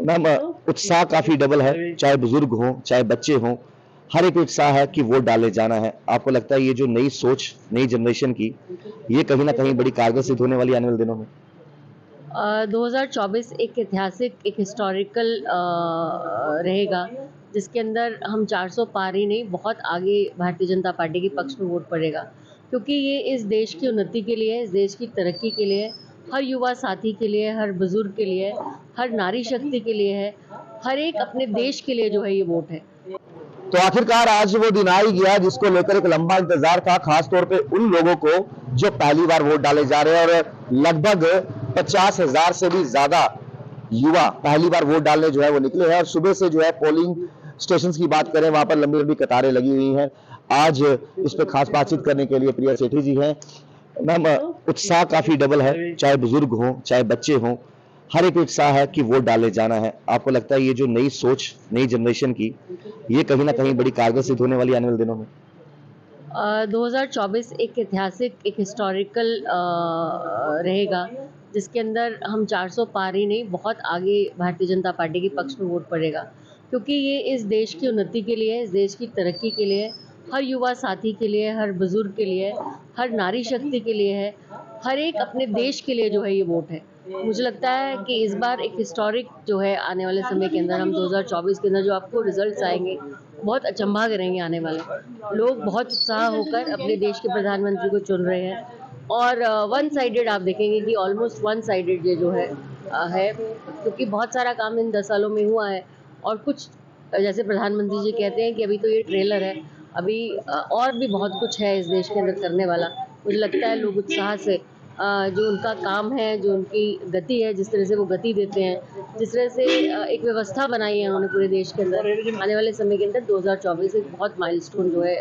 Ma'am उत्साह काफी double है, चाहे बुजुर्ग हों चाहे बच्चे हों, हर एक उत्साह है कि वोट डालने जाना है। आपको लगता है ये जो नई सोच नई जनरेशन की, ये कहीं ना कहीं बड़ी कारगर सिद्ध होने वाली आने वाले दिनों में? 2024 एक ऐतिहासिक एक हिस्टोरिकल रहेगा, जिसके अंदर हम 400 पार ही नहीं, बहुत आगे भारतीय जनता पार्टी के पक्ष में वोट पड़ेगा, क्योंकि ये इस देश की उन्नति के लिए, इस देश की तरक्की के लिए, हर युवा साथी के लिए, हर बुजुर्ग के लिए, हर नारी शक्ति के लिए है, हर एक अपने देश के लिए जो है ये वोट है। तो आखिरकार आज वो दिन आ ही गया जिसको लेकर एक लंबा इंतजार था, खासतौर पे उन लोगों को जो पहली बार वोट डाले जा रहे हैं, और लगभग 50,000 से भी ज्यादा युवा पहली बार वोट डालने जो है वो निकले हैं। और सुबह से जो है पोलिंग स्टेशन की बात करें, वहां पर लंबी लंबी कतारें लगी हुई हैं। आज इस पे खास बातचीत करने के लिए प्रिया सेठी जी हैं। मैम उत्साह काफी डबल है, चाहे बुजुर्ग हों चाहे बच्चे हों, हर एक उत्साह है कि वोट डालने जाना है। आपको लगता है ये जो नई सोच नई जनरेशन की, ये कहीं ना कहीं बड़ी कारगर सिद्ध होने वाली आने वाले दिनों में? 2024 एक ऐतिहासिक एक हिस्टोरिकल रहेगा, जिसके अंदर हम 400 पार ही नहीं, बहुत आगे भारतीय जनता पार्टी के पक्ष में वोट पड़ेगा, क्योंकि ये इस देश की उन्नति के लिए, इस देश की तरक्की के लिए, हर युवा साथी के लिए, हर बुजुर्ग के लिए, हर नारी शक्ति के लिए है, हर एक अपने देश के लिए जो है ये वोट है। मुझे लगता है कि इस बार एक हिस्टोरिक जो है आने वाले समय के अंदर, हम 2024 के अंदर जो आपको रिजल्ट्स आएंगे, बहुत अचंभा करेंगे आने वाले। लोग बहुत उत्साह होकर अपने देश के प्रधानमंत्री को चुन रहे हैं, और वन साइडेड आप देखेंगे कि ऑलमोस्ट वन साइडेड ये जो है क्योंकि बहुत सारा काम इन 10 सालों में हुआ है, और कुछ जैसे प्रधानमंत्री जी कहते हैं कि अभी तो ये ट्रेलर है, अभी और भी बहुत कुछ है इस देश के अंदर करने वाला। मुझे लगता है लोग उत्साह से जो उनका काम है, जो उनकी गति है, जिस तरह से वो गति देते हैं, जिस तरह से एक व्यवस्था बनाई है उन्होंने पूरे देश के अंदर, आने वाले समय के अंदर 2024 एक बहुत माइलस्टोन जो है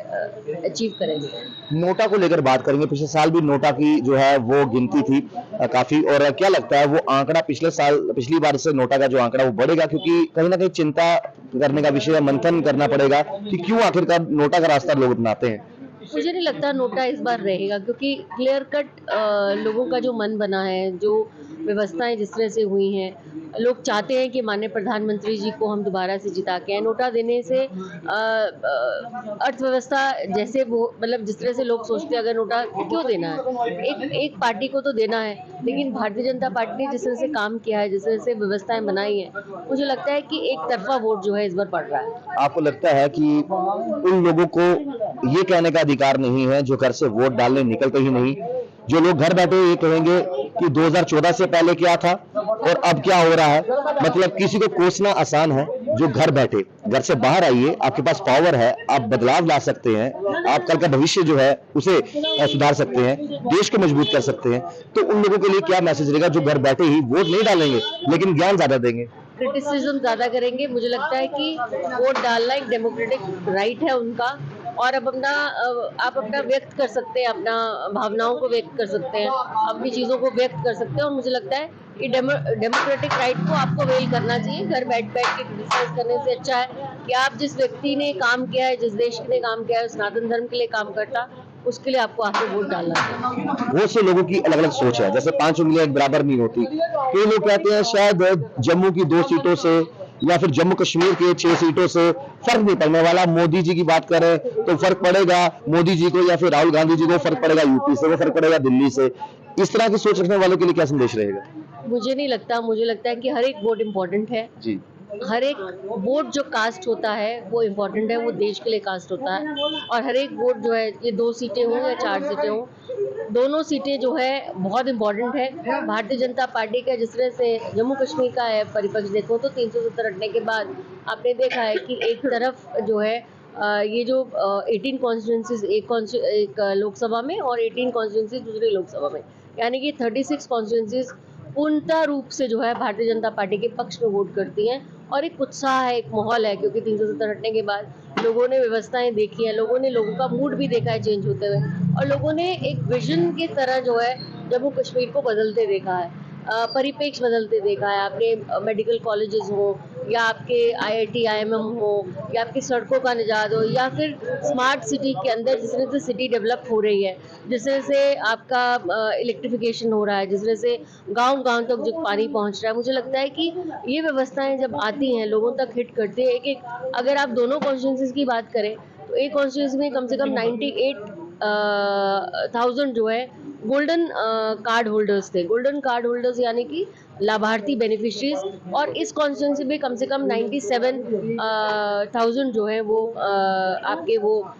अचीव करेंगे। नोटा को लेकर बात करेंगे। पिछले साल भी नोटा की जो है वो गिनती थी काफी, और क्या लगता है वो आंकड़ा पिछली बार से नोटा का जो आंकड़ा वो बढ़ेगा? क्योंकि कहीं ना कहीं चिंता करने का विषय है, मंथन करना पड़ेगा कि क्यों आखिरकार नोटा का रास्ता लोग अपनाते हैं। मुझे नहीं लगता नोटा इस बार रहेगा, क्योंकि क्लियर कट लोगों का जो मन बना है, जो व्यवस्थाएं जिस तरह से हुई हैं, लोग चाहते हैं कि माननीय प्रधानमंत्री जी को हम दोबारा से जिता के आए। नोटा देने से अर्थव्यवस्था जैसे वो, मतलब जिस तरह से लोग सोचते हैं, अगर नोटा क्यों देना है, एक पार्टी को तो देना है, लेकिन भारतीय जनता पार्टी ने जिस तरह से काम किया है, जिस तरह से व्यवस्थाएं बनाई हैं, मुझे लगता है कि एक तरफा वोट जो है इस बार पड़ रहा है। आपको लगता है कि उन लोगों को ये कहने का अधिकार नहीं है जो घर से वोट डालने निकलते ही नहीं? जो लोग घर बैठे ये कहेंगे कि 2014 से पहले क्या था और अब क्या हो रहा है। मतलब किसी को कोसना आसान है, जो घर बैठे, घर से बाहर आइए, आपके पास पावर है, आप बदलाव ला सकते हैं, आप कल का भविष्य जो है उसे सुधार सकते हैं, देश को मजबूत कर सकते हैं। तो उन लोगों के लिए क्या मैसेज रहेगा जो घर बैठे ही वोट नहीं डालेंगे लेकिन ज्ञान ज्यादा देंगे, क्रिटिसिज्म ज़्यादा करेंगे? मुझे लगता है कि वोट डालना एक डेमोक्रेटिक राइट है उनका, और अब आप अपना व्यक्त कर सकते हैं, अपना भावनाओं को व्यक्त कर सकते हैं, अपनी चीज़ों को व्यक्त कर सकते हैं, और मुझे लगता है कि डेमोक्रेटिक राइट को आपको वेल करना चाहिए। घर बैठ के क्रिटिसाइज करने से अच्छा है कि आप जिस व्यक्ति ने काम किया है, जिस देश ने काम किया है, सनातन धर्म के लिए काम करता, उसके लिए आपको आके वोट डालना चाहिए। बहुत से लोगों की अलग अलग सोच है, जैसे 5 उंगलियां एक बराबर नहीं होती। कई लोग कहते हैं शायद जम्मू की 2 सीटों से या फिर जम्मू कश्मीर के 6 सीटों से फर्क नहीं पड़ने वाला। मोदी जी की बात करें तो फर्क पड़ेगा मोदी जी को, या फिर राहुल गांधी जी को फर्क पड़ेगा यूपी से, वो फर्क पड़ेगा दिल्ली से। इस तरह की सोच रखने वालों के लिए क्या संदेश रहेगा? मुझे नहीं लगता, मुझे लगता है कि हर एक वोट इम्पोर्टेंट है जी। हर एक वोट जो कास्ट होता है वो इम्पोर्टेंट है, वो देश के लिए कास्ट होता है, और हर एक वोट जो है, ये 2 सीटें हों या 4 सीटें हों, दोनों सीटें जो है बहुत इम्पोर्टेंट है। भारतीय जनता पार्टी का जिस तरह से जम्मू कश्मीर का है परिपक्ष देखो तो 370 हटने के बाद आपने देखा है कि एक तरफ जो है ये जो 18 कॉन्स्टिट्यूंसीज एक लोकसभा में और 18 कॉन्स्टिट्यूंसीज दूसरी लोकसभा में, यानी कि 36 कॉन्स्टिट्यूंसीज पूर्णतः रूप से जो है भारतीय जनता पार्टी के पक्ष में वोट करती हैं, और एक उत्साह है, एक माहौल है, क्योंकि 370 हटने के बाद लोगों ने व्यवस्थाएं देखी हैं, लोगों का मूड भी देखा है चेंज होते हुए, और लोगों ने एक विजन की तरह जो है जम्मू कश्मीर को बदलते देखा है। परिप्रेक्ष्य बदलते देखा है आपने। मेडिकल कॉलेजेस हो या आपके IIT IIM हो या आपकी सड़कों का निजात हो या फिर स्मार्ट सिटी के अंदर जिस तरह से सिटी डेवलप हो रही है, जिस तरह से आपका इलेक्ट्रिफिकेशन हो रहा है, जिस तरह से गांव-गांव तक जो पानी पहुंच रहा है, मुझे लगता है कि ये व्यवस्थाएं जब आती हैं लोगों तक हिट करती है। एक एक अगर आप दोनों कॉन्स्टिट्यूंसीज की बात करें तो एक कॉन्स्टिट्यूंसी में कम से कम 98,000 जो है गोल्डन कार्ड होल्डर्स थे। गोल्डन कार्ड होल्डर्स यानी कि लाभार्थी बेनिफिशरीज, और इस कॉन्स्टिट्यूंसी में कम से कम 97,000 जो है वो आपके वो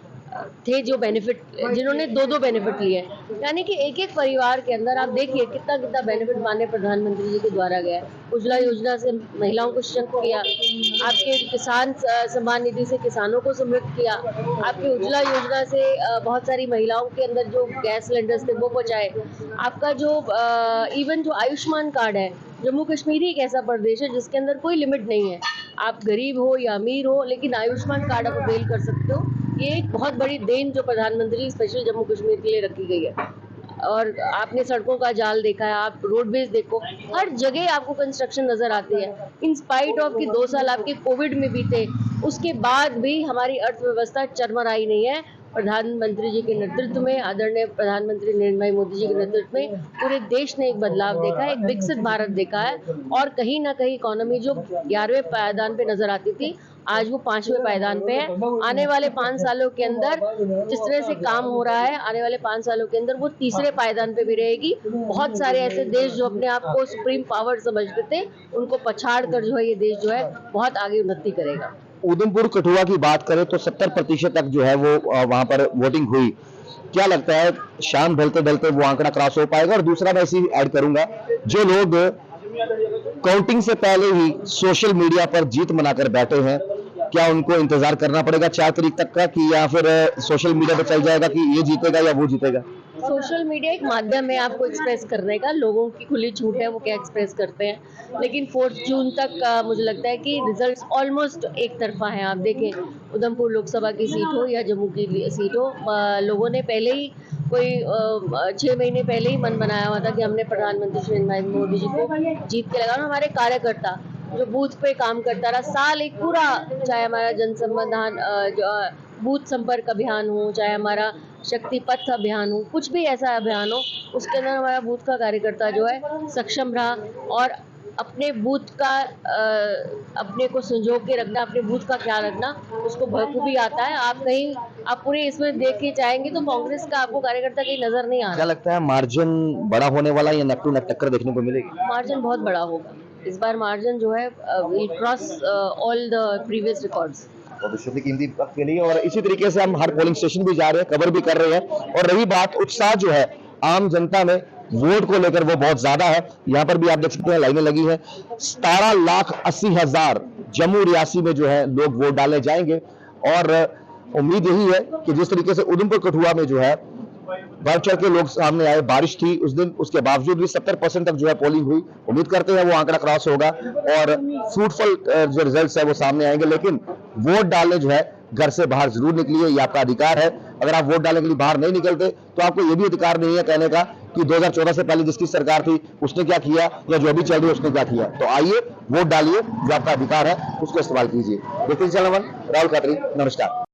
थे जो बेनिफिट, जिन्होंने दो बेनिफिट लिए। यानी कि एक एक परिवार के अंदर आप देखिए कितना कितना बेनिफिट माननीय प्रधानमंत्री जी के द्वारा गया है। उज्ज्वला योजना से महिलाओं को सशक्त किया, आपके किसान सम्मान निधि से किसानों को समृद्ध किया, आपके उज्ज्वला योजना से बहुत सारी महिलाओं के अंदर जो गैस सिलेंडर्स थे वो पहुंचाए। आपका जो इवन जो आयुष्मान कार्ड है, जम्मू कश्मीर ही एक ऐसा प्रदेश है जिसके अंदर कोई लिमिट नहीं है, आप गरीब हो या अमीर हो, लेकिन आयुष्मान कार्ड आप अवेल कर सकते हो। ये एक बहुत बड़ी देन जो प्रधानमंत्री स्पेशल जम्मू कश्मीर के लिए रखी गई है। और आपने सड़कों का जाल देखा है, आप रोडवेज देखो, हर जगह आपको कंस्ट्रक्शन नजर आती है। इन स्पाइट ऑफ कि 2 साल आपके कोविड में बीते, उसके बाद भी हमारी अर्थव्यवस्था चरमराई नहीं है। प्रधानमंत्री जी के नेतृत्व में, आदरणीय प्रधानमंत्री नरेंद्र भाई मोदी जी के नेतृत्व में पूरे देश ने एक बदलाव देखा है, एक विकसित भारत देखा है। और कहीं ना कहीं इकोनॉमी जो 11वें पायदान पे नजर आती थी, आज वो 5वें पायदान पे है। आने वाले 5 सालों के अंदर जिस तरह से काम हो रहा है, आने वाले 5 सालों के अंदर वो 3रे पायदान पे भी रहेगी। बहुत सारे ऐसे देश जो अपने आप को सुप्रीम पावर समझते थे, उनको पछाड़ कर जो है ये देश जो है बहुत आगे उन्नति करेगा। उधमपुर कठुआ की बात करें तो 70% तक जो है वो वहां पर वोटिंग हुई। क्या लगता है शाम ढलते ढलते वो आंकड़ा क्रॉस हो पाएगा? और दूसरा मैं इसी ऐड करूंगा, जो लोग काउंटिंग से पहले ही सोशल मीडिया पर जीत मनाकर बैठे हैं, क्या उनको इंतजार करना पड़ेगा 4 तारीख तक का, कि या फिर सोशल मीडिया पे चल जाएगा कि ये जीतेगा या वो जीतेगा? सोशल मीडिया एक माध्यम है आपको एक्सप्रेस करने का, लोगों की खुली छूट है वो क्या एक्सप्रेस करते हैं। लेकिन 4 जून तक मुझे लगता है कि रिजल्ट्स ऑलमोस्ट एक तरफा हैं। आप देखें उधमपुर लोकसभा की सीट हो या जम्मू की सीट हो, लोगों ने पहले ही कोई 6 महीने पहले ही मन बनाया हुआ था कि हमने प्रधानमंत्री श्री नरेंद्र मोदी जी को जीत के लगाना। हमारे कार्यकर्ता जो बूथ पे काम करता रहा साल एक पूरा, चाहे हमारा जनसंधान बूथ संपर्क अभियान हो, चाहे हमारा शक्ति पथ अभियान हो, कुछ भी ऐसा अभियान हो, उसके अंदर हमारा बूथ का कार्यकर्ता जो है सक्षम रहा और अपने बूथ का अपने को संजो के रखना, अपने बूथ का ख्याल रखना, उसको बखूबी आता है। आप कहीं आप पूरे इसमें देख के चाहेंगे तो कांग्रेस का आपको कार्यकर्ता कहीं नजर नहीं आ रहा। क्या लगता है मार्जिन बड़ा होने वाला है या नेक टू नेक टक्कर देखने को मिलेगी? मार्जिन बहुत बड़ा होगा इस बार। मार्जिन जो है will cross all the previous records. बहुत शुक्रिया कीमती वक्त के लिए। और इसी तरीके से हम हर पोलिंग स्टेशन भी जा रहे हैं, कवर भी कर रहे हैं। और रही बात उत्साह जो है आम जनता में वोट को लेकर, वो बहुत ज्यादा है। यहाँ पर भी आप देख सकते हैं लाइनें लगी हैं। 17,80,000 जम्मू रियासी में जो है लोग वोट डालने जाएंगे। और उम्मीद यही है कि जिस तरीके से उधमपुर कठुआ में जो है बढ़ चढ़ के लोग सामने आए, बारिश थी उस दिन, उसके बावजूद भी 70% तक जो है पोलिंग हुई। उम्मीद करते हैं वो आंकड़ा क्रॉस होगा और फ्रूटफुल जो रिजल्ट्स है वो सामने आएंगे। लेकिन वोट डालने जो है घर से बाहर जरूर निकलिए, ये आपका अधिकार है। अगर आप वोट डालने के लिए बाहर नहीं निकलते तो आपको ये भी अधिकार नहीं है कहने का कि 2014 से पहले जिसकी सरकार थी उसने क्या किया या जो अभी चल रही है उसने क्या किया। तो आइए वोट डालिए, जो आपका अधिकार है उसको इस्तेमाल कीजिए। देखते चैनल 1 राहुल खत्री, नमस्कार।